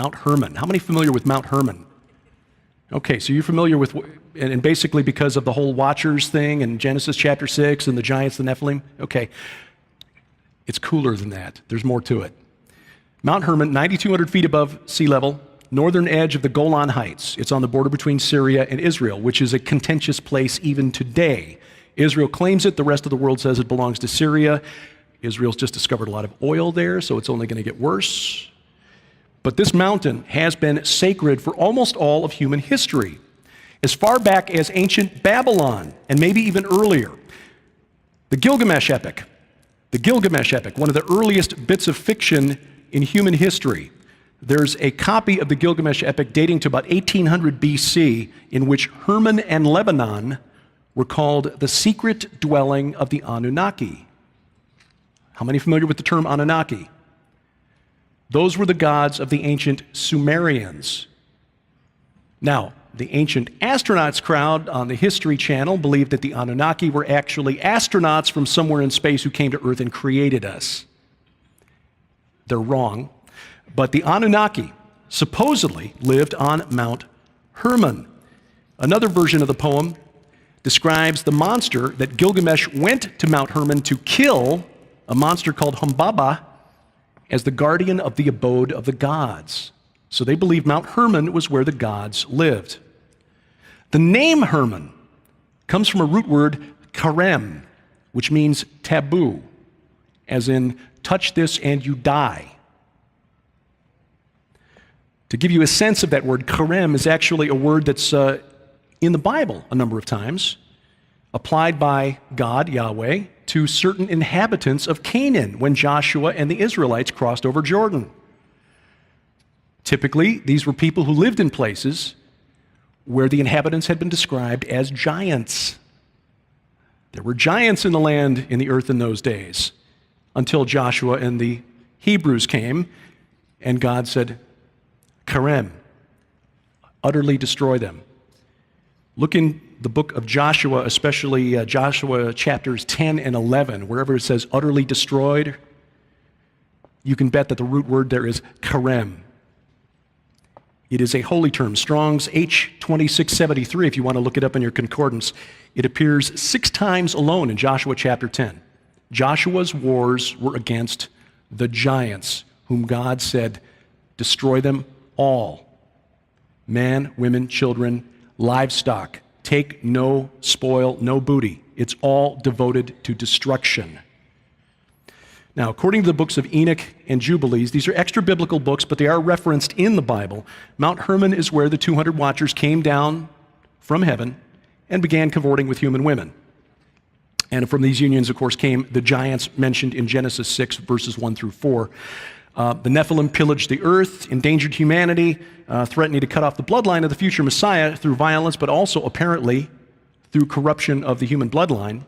Mount Hermon. How many familiar with Mount Hermon? Okay, so you're familiar with, and basically because of the whole Watchers thing in Genesis chapter 6 and the giants, the Nephilim? Okay, it's cooler than that. There's more to it. Mount Hermon, 9,200 feet above sea level, northern edge of the Golan Heights. It's on the border between Syria and Israel, which is a contentious place even today. Israel claims it. The rest of the world says it belongs to Syria. Israel's just discovered a lot of oil there, so it's only going to get worse. But this mountain has been sacred for almost all of human history, as far back as ancient Babylon, and maybe even earlier. The Gilgamesh epic, one of the earliest bits of fiction in human history. There's a copy of the Gilgamesh epic dating to about 1800 BC in which Hermon and Lebanon were called the secret dwelling of the Anunnaki. How many familiar with the term Anunnaki? Those were the gods of the ancient Sumerians. Now, the ancient astronauts crowd on the History Channel believed that the Anunnaki were actually astronauts from somewhere in space who came to Earth and created us. They're wrong. But the Anunnaki supposedly lived on Mount Hermon. Another version of the poem describes the monster that Gilgamesh went to Mount Hermon to kill, a monster called Humbaba, as the guardian of the abode of the gods. So they believe Mount Hermon was where the gods lived. The name Hermon comes from a root word, karem, which means taboo, as in, touch this and you die. To give you a sense of that word, karem is actually a word that's in the Bible a number of times, applied by God, Yahweh, to certain inhabitants of Canaan when Joshua and the Israelites crossed over Jordan. Typically, these were people who lived in places where the inhabitants had been described as giants. There were giants in the land, in the earth in those days, until Joshua and the Hebrews came, and God said, Karem, utterly destroy them. Look in the book of Joshua, especially Joshua chapters 10 and 11, wherever it says utterly destroyed, you can bet that the root word there is karem. It is a holy term. Strong's H2673, if you want to look it up in your concordance. It appears 6 times alone in Joshua chapter 10. Joshua's wars were against the giants, whom God said, destroy them all. Men, women, children, livestock. Take no spoil, no booty. It's all devoted to destruction. Now, according to the books of Enoch and Jubilees, these are extra biblical books, but they are referenced in the Bible. Mount Hermon is where the 200 watchers came down from heaven and began cavorting with human women. And from these unions, of course, came the giants mentioned in Genesis 6, verses 1 through 4. The Nephilim pillaged the earth, endangered humanity, threatening to cut off the bloodline of the future Messiah through violence, but also apparently through corruption of the human bloodline.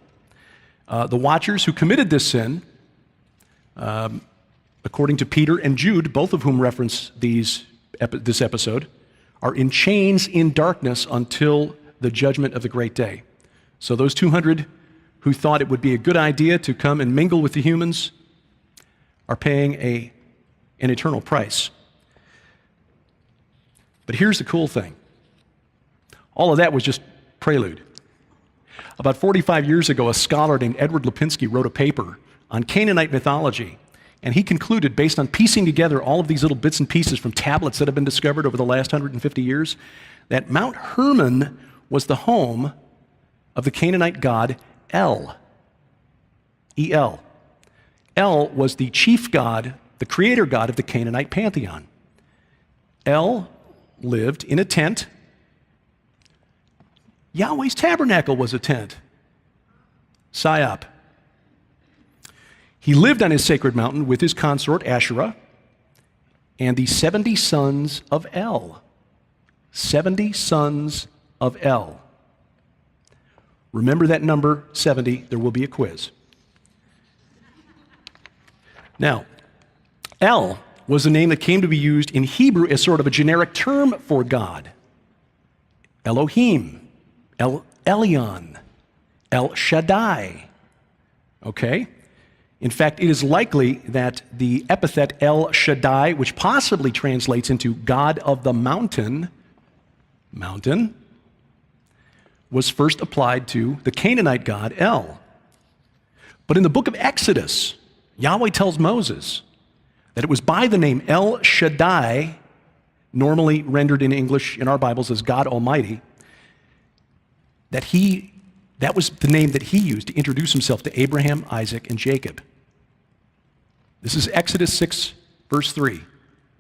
The watchers who committed this sin, according to Peter and Jude, both of whom reference this episode, are in chains in darkness until the judgment of the great day. So those 200 who thought it would be a good idea to come and mingle with the humans are paying an eternal price. But here's the cool thing. All of that was just prelude. About 45 years ago, a scholar named Edward Lipinski wrote a paper on Canaanite mythology, and he concluded, based on piecing together all of these little bits and pieces from tablets that have been discovered over the last 150 years, that Mount Hermon was the home of the Canaanite god El. E-L. El was the chief god, the creator god of the Canaanite pantheon. El lived in a tent. Yahweh's tabernacle was a tent. PSYOP. He lived on his sacred mountain with his consort Asherah and the 70 sons of El. 70 sons of El. Remember that number 70, there will be a quiz. Now, El was a name that came to be used in Hebrew as sort of a generic term for God. Elohim, El Elyon, El Shaddai. Okay? In fact, it is likely that the epithet El Shaddai, which possibly translates into God of the mountain, was first applied to the Canaanite god El. But in the book of Exodus, Yahweh tells Moses that it was by the name El Shaddai, normally rendered in English in our Bibles as God Almighty, that was the name that he used to introduce himself to Abraham, Isaac, and Jacob. This is Exodus 6, verse 3.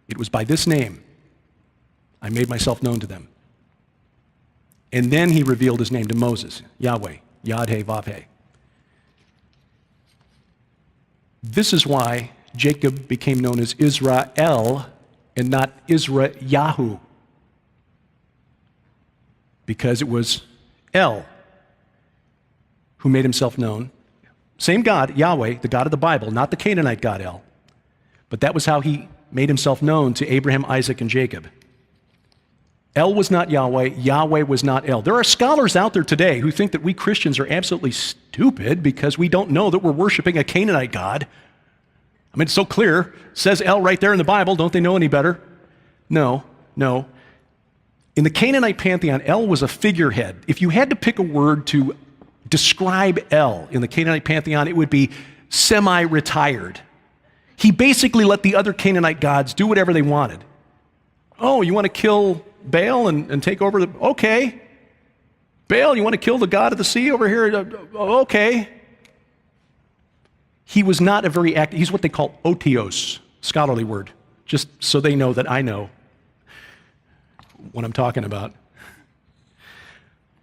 It was by this name I made myself known to them. And then he revealed his name to Moses, Yahweh, Yad-Heh-Vav-Heh. This is why Jacob became known as Israel and not Israel, because it was El who made himself known. Same God, Yahweh, the God of the Bible, not the Canaanite God El. But that was how he made himself known to Abraham, Isaac, and Jacob. El was not Yahweh, Yahweh was not El. There are scholars out there today who think that we Christians are absolutely stupid because we don't know that we're worshiping a Canaanite God. I mean, it's so clear. It says El right there in the Bible. Don't they know any better? No. In the Canaanite pantheon, El was a figurehead. If you had to pick a word to describe El in the Canaanite pantheon, it would be semi-retired. He basically let the other Canaanite gods do whatever they wanted. Oh, you want to kill Baal and take over the... Okay. Baal, you want to kill the god of the sea over here? Okay. He was not a very active... He's what they call otios, scholarly word, just so they know that I know what I'm talking about.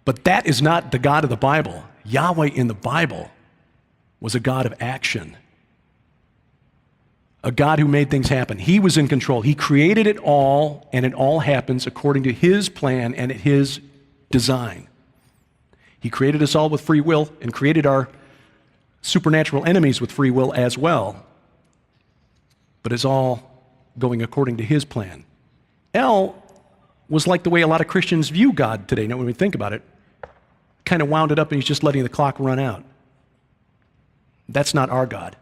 But that is not the God of the Bible. Yahweh in the Bible was a God of action, a God who made things happen. He was in control. He created it all, and it all happens according to his plan and his design. He created us all with free will and created our supernatural enemies with free will as well. But it's all going according to his plan. El was like the way a lot of Christians view God today. Now, when we think about it, kind of wound it up and he's just letting the clock run out. That's not our God.